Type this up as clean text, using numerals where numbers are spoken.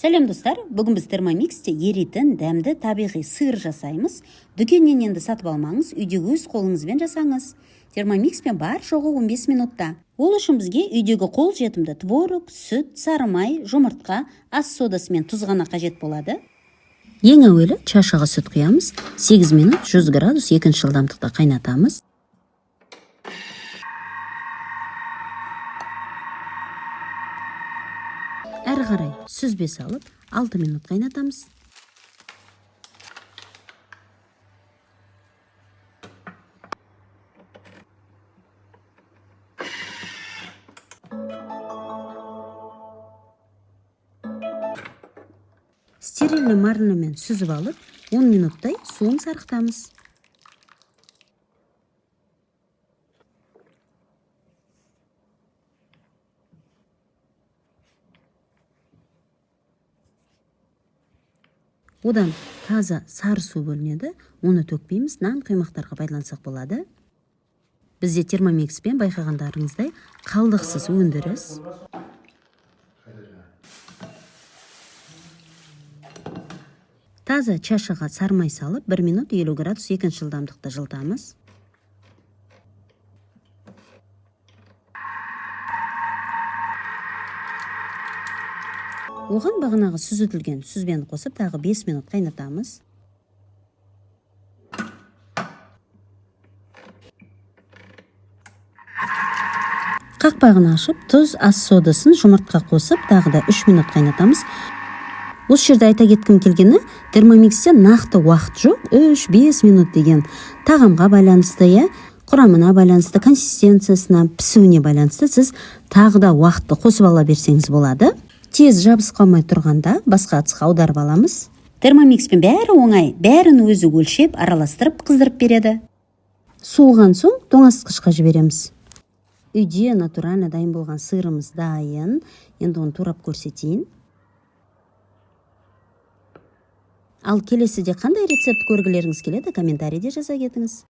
Сәлем достар, бүгін біз термомиксте еритін, дәмді, табиғи сыр жасаймыз. Дүкеннен енді сатып алмаңыз, үйдегі өз қолыңызбен жасаңыз. Термомикспен бар жоғы 15 минутта. Ол үшін бізге үйдегі қол жетімді творог, сүт, сары май, жұмыртқа, ас содасы мен тұз ғана қажет болады. Ең әуелі чашаға сүт құямыз. 8 минут 100 градус екінші жылдамдықта қайнатамыз. Әрі қарай сүзбе салып 6 минут қайнатамыз. Стерильный марлямен сүзіп алып 10 минуттай суын сарқытамыз. Одан таза сары су бөлінеді, оны төкпейміз, нан құймақтарға байлансақ болады. Бізде термомикспен байқағандарыңыздай қалдықсыз өндіріс. Таза чашаға сармай салып 1 минут 50 градус екінші жылдамдықта жылытамыз. Оған бағанағы сүзітілген сүзбені қосып тағы 5 минут қайнатамыз. Қақпағын ашып, тұз, ас содасын жұмыртқа қосып тағы да 3 минут қайнатамыз. Осы жерде айта кеткім келгені, термомиксте нақты уақыт жоқ, 3-5 минут деген тағамға байланысты, құрамына байланысты, консистенциясына, пісуіне байланысты сіз тағы да уақытты қосып ала берсеңіз болады. Тез жабысып қалмай тұрғанда басқа ыдысқа аударып аламыз. Термомикспен бәрі оңай, бәрін өзі өлшеп, араластырып, қыздырып береді. Суыған соң тоңазытқышқа жібереміз. Үйде натурально дайын болған сырымыз дайын. Енді оны турап көрсетейін. Ал келесіде қандай рецепт көргілеріңіз келеді, комментарийде жаза кетіңіз.